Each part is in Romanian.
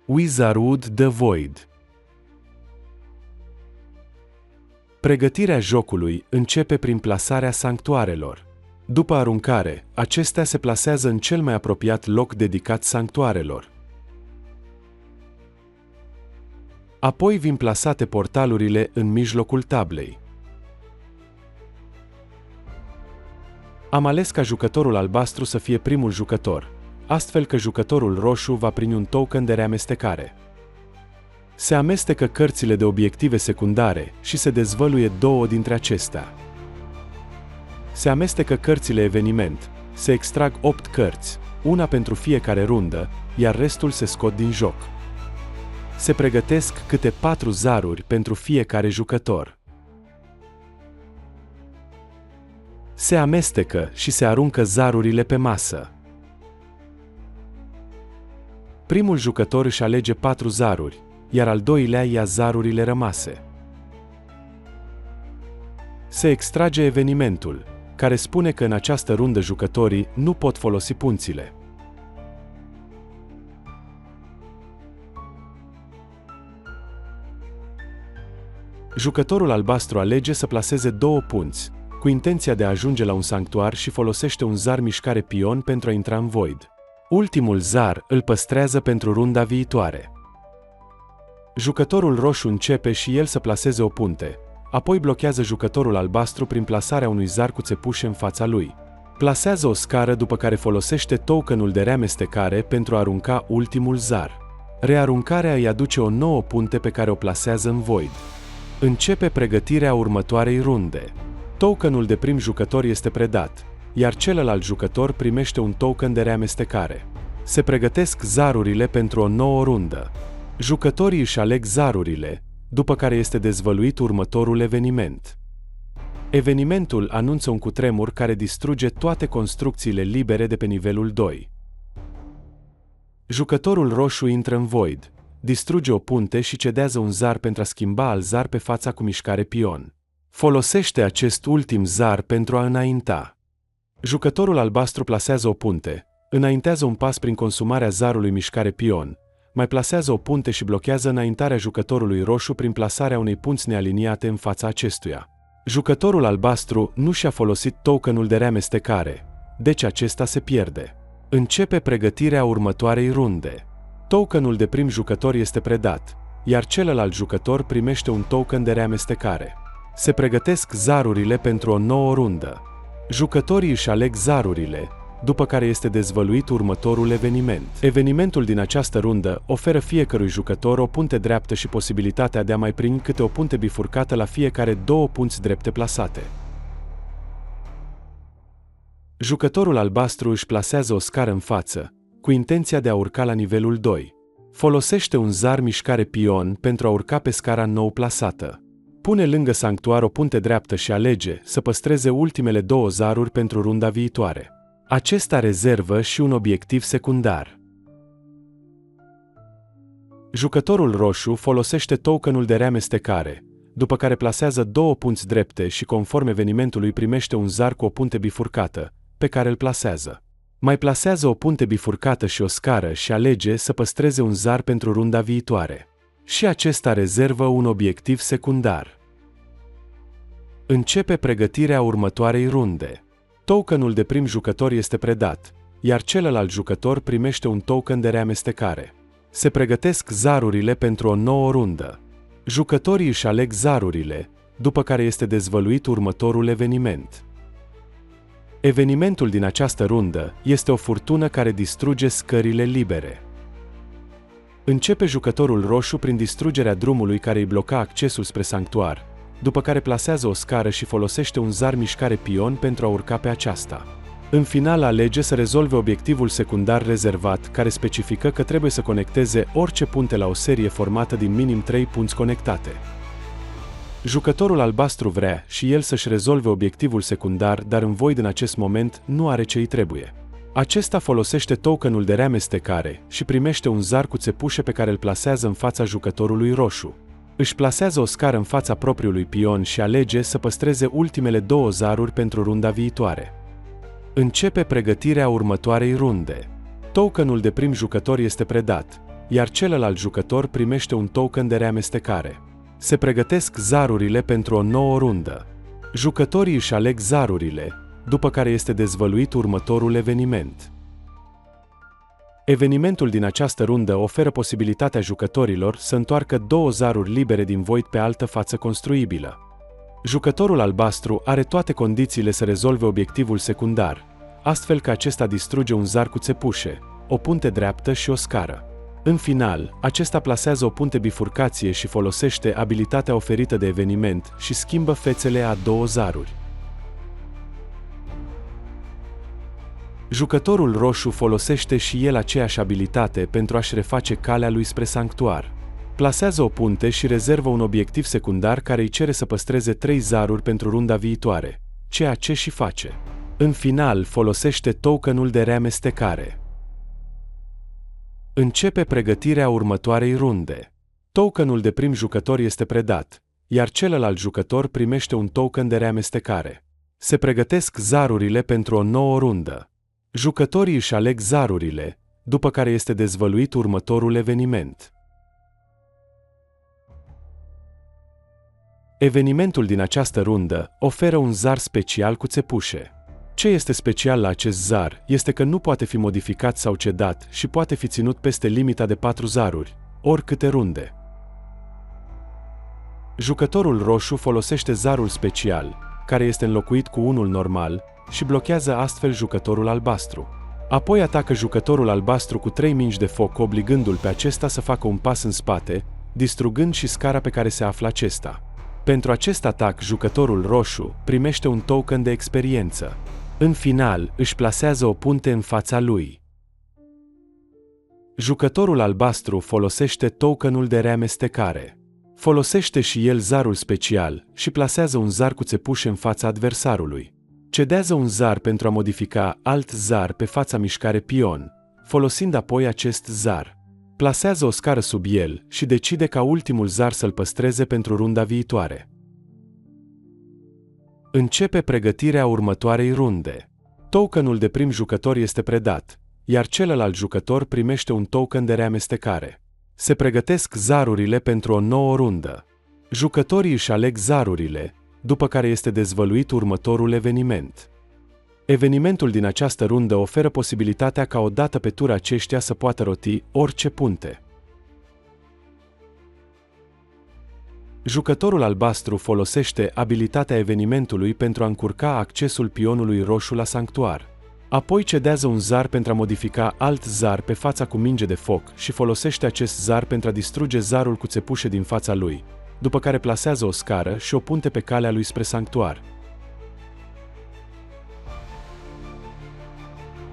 Wizardwood the Void. Pregătirea jocului începe prin plasarea sanctuarelor. După aruncare, acestea se plasează în cel mai apropiat loc dedicat sanctuarelor. Apoi vin plasate portalurile în mijlocul tablei. Am ales ca jucătorul albastru să fie primul jucător, astfel că jucătorul roșu va primi un token de reamestecare. Se amestecă cărțile de obiective secundare și se dezvăluie două dintre acestea. Se amestecă cărțile eveniment, se extrag 8 cărți, una pentru fiecare rundă, iar restul se scot din joc. Se pregătesc câte 4 zaruri pentru fiecare jucător. Se amestecă și se aruncă zarurile pe masă. Primul jucător își alege 4 zaruri, iar al doilea ia zarurile rămase. Se extrage evenimentul, care spune că în această rundă jucătorii nu pot folosi punțile. Jucătorul albastru alege să plaseze 2 punți, cu intenția de a ajunge la un sanctuar și folosește un zar mișcare pion pentru a intra în void. Ultimul zar îl păstrează pentru runda viitoare. Jucătorul roșu începe și el să plaseze o punte, apoi blochează jucătorul albastru prin plasarea unui zar cu țepușe în fața lui. Plasează o scară, după care folosește tokenul de reamestecare pentru a arunca ultimul zar. Rearuncarea îi aduce o nouă punte pe care o plasează în void. Începe pregătirea următoarei runde. Tokenul de prim jucător este predat, iar celălalt jucător primește un token de reamestecare. Se pregătesc zarurile pentru o nouă rundă. Jucătorii își aleg zarurile, după care este dezvăluit următorul eveniment. Evenimentul anunță un cutremur care distruge toate construcțiile libere de pe nivelul 2. Jucătorul roșu intră în void, distruge o punte și cedează un zar pentru a schimba alt zar pe fața cu mișcare pion. Folosește acest ultim zar pentru a înainta. Jucătorul albastru plasează o punte, înaintează un pas prin consumarea zarului mișcare pion, mai plasează o punte și blochează înaintarea jucătorului roșu prin plasarea unei punți nealiniate în fața acestuia. Jucătorul albastru nu și-a folosit tokenul de reamestecare, deci acesta se pierde. Începe pregătirea următoarei runde. Tokenul de prim jucător este predat, iar celălalt jucător primește un token de reamestecare. Se pregătesc zarurile pentru o nouă rundă. Jucătorii își aleg zarurile, după care este dezvăluit următorul eveniment. Evenimentul din această rundă oferă fiecărui jucător o punte dreaptă și posibilitatea de a mai primi câte o punte bifurcată la fiecare 2 punți drepte plasate. Jucătorul albastru își plasează o scară în față, cu intenția de a urca la nivelul 2. Folosește un zar mișcare pion pentru a urca pe scara nou plasată. Pune lângă sanctuar o punte dreaptă și alege să păstreze ultimele 2 zaruri pentru runda viitoare. Acesta rezervă și un obiectiv secundar. Jucătorul roșu folosește tokenul de reamestecare, după care plasează 2 punți drepte și conform evenimentului primește un zar cu o punte bifurcată, pe care îl plasează. Mai plasează o punte bifurcată și o scară și alege să păstreze un zar pentru runda viitoare. Și acesta rezervă un obiectiv secundar. Începe pregătirea următoarei runde. Tokenul de prim jucător este predat, iar celălalt jucător primește un token de reamestecare. Se pregătesc zarurile pentru o nouă rundă. Jucătorii își aleg zarurile, după care este dezvăluit următorul eveniment. Evenimentul din această rundă este o furtună care distruge scările libere. Începe jucătorul roșu prin distrugerea drumului care îi bloca accesul spre sanctuar, după care plasează o scară și folosește un zar mișcare pion pentru a urca pe aceasta. În final alege să rezolve obiectivul secundar rezervat, care specifică că trebuie să conecteze orice punte la o serie formată din minim 3 punți conectate. Jucătorul albastru vrea și el să-și rezolve obiectivul secundar, dar în void în acest moment nu are ce îi trebuie. Acesta folosește tokenul de reamestecare și primește un zar cu țepușe pe care îl plasează în fața jucătorului roșu. Își plasează o scară în fața propriului pion și alege să păstreze ultimele 2 zaruri pentru runda viitoare. Începe pregătirea următoarei runde. Tokenul de prim jucător este predat, iar celălalt jucător primește un token de reamestecare. Se pregătesc zarurile pentru o nouă rundă. Jucătorii își aleg zarurile, după care este dezvăluit următorul eveniment. Evenimentul din această rundă oferă posibilitatea jucătorilor să întoarcă 2 zaruri libere din void pe altă față construibilă. Jucătorul albastru are toate condițiile să rezolve obiectivul secundar, astfel că acesta distruge un zar cu țepușe, o punte dreaptă și o scară. În final, acesta plasează o punte bifurcație și folosește abilitatea oferită de eveniment și schimbă fețele a 2 zaruri. Jucătorul roșu folosește și el aceeași abilitate pentru a-și reface calea lui spre sanctuar. Plasează o punte și rezervă un obiectiv secundar care îi cere să păstreze 3 zaruri pentru runda viitoare, ceea ce și face. În final, folosește tokenul de reamestecare. Începe pregătirea următoarei runde. Tokenul de prim jucător este predat, iar celălalt jucător primește un token de reamestecare. Se pregătesc zarurile pentru o nouă rundă. Jucătorii își aleg zarurile, după care este dezvăluit următorul eveniment. Evenimentul din această rundă oferă un zar special cu țepușe. Ce este special la acest zar este că nu poate fi modificat sau cedat și poate fi ținut peste limita de 4 zaruri, ori câte runde. Jucătorul roșu folosește zarul special, care este înlocuit cu unul normal, și blochează astfel jucătorul albastru. Apoi atacă jucătorul albastru cu 3 mingi de foc, obligându-l pe acesta să facă un pas în spate, distrugând și scara pe care se află acesta. Pentru acest atac, jucătorul roșu primește un token de experiență. În final, își plasează o punte în fața lui. Jucătorul albastru folosește tokenul de reamestecare. Folosește și el zarul special și plasează un zar cu țepușe în fața adversarului. Cedează un zar pentru a modifica alt zar pe fața mișcare pion, folosind apoi acest zar. Plasează o scară sub el și decide ca ultimul zar să-l păstreze pentru runda viitoare. Începe pregătirea următoarei runde. Tokenul de prim jucător este predat, iar celălalt jucător primește un token de reamestecare. Se pregătesc zarurile pentru o nouă rundă. Jucătorii își aleg zarurile, după care este dezvăluit următorul eveniment. Evenimentul din această rundă oferă posibilitatea ca odată pe tur aceștia să poată roti orice punte. Jucătorul albastru folosește abilitatea evenimentului pentru a încurca accesul pionului roșu la sanctuar. Apoi cedează un zar pentru a modifica alt zar pe fața cu minge de foc și folosește acest zar pentru a distruge zarul cu țepușe din fața lui, după care plasează o scară și o punte pe calea lui spre sanctuar.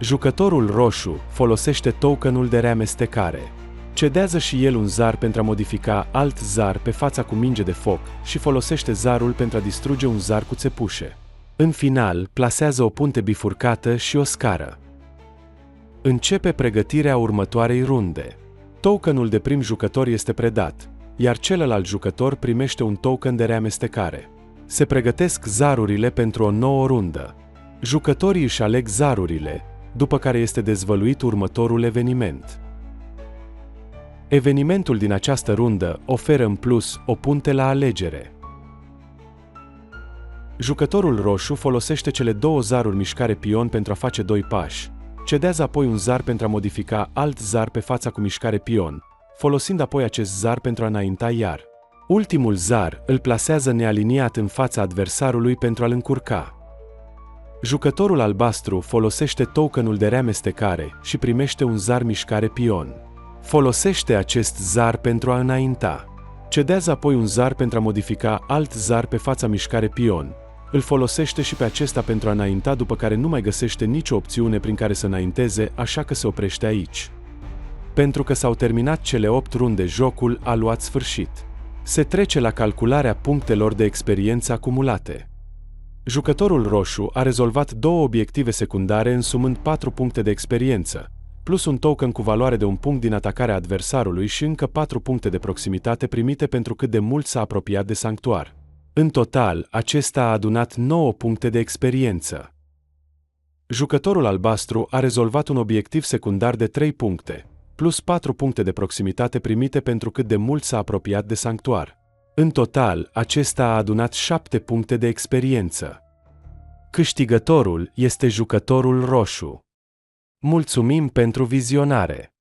Jucătorul roșu folosește tokenul de reamestecare. Cedează și el un zar pentru a modifica alt zar pe fața cu minge de foc și folosește zarul pentru a distruge un zar cu țepușe. În final, plasează o punte bifurcată și o scară. Începe pregătirea următoarei runde. Tokenul de prim jucător este predat, iar celălalt jucător primește un token de reamestecare. Se pregătesc zarurile pentru o nouă rundă. Jucătorii își aleg zarurile, după care este dezvăluit următorul eveniment. Evenimentul din această rundă oferă în plus o punte la alegere. Jucătorul roșu folosește cele 2 zaruri mișcare pion pentru a face 2 pași. Cedează apoi un zar pentru a modifica alt zar pe fața cu mișcare pion, folosind apoi acest zar pentru a înainta iar. Ultimul zar îl plasează nealiniat în fața adversarului pentru a-l încurca. Jucătorul albastru folosește tokenul de reamestecare și primește un zar mișcare pion. Folosește acest zar pentru a înainta. Cedează apoi un zar pentru a modifica alt zar pe fața mișcare pion. Îl folosește și pe acesta pentru a înainta, după care nu mai găsește nicio opțiune prin care să înainteze, așa că se oprește aici. Pentru că s-au terminat cele 8 runde, jocul a luat sfârșit. Se trece la calcularea punctelor de experiență acumulate. Jucătorul roșu a rezolvat 2 obiective secundare însumând 4 puncte de experiență, plus un token cu valoare de 1 punct din atacarea adversarului și încă 4 puncte de proximitate primite pentru cât de mult s-a apropiat de sanctuar. În total, acesta a adunat 9 puncte de experiență. Jucătorul albastru a rezolvat un obiectiv secundar de 3 puncte, plus 4 puncte de proximitate primite pentru cât de mult s-a apropiat de sanctuar. În total, acesta a adunat 7 puncte de experiență. Câștigătorul este jucătorul roșu. Mulțumim pentru vizionare!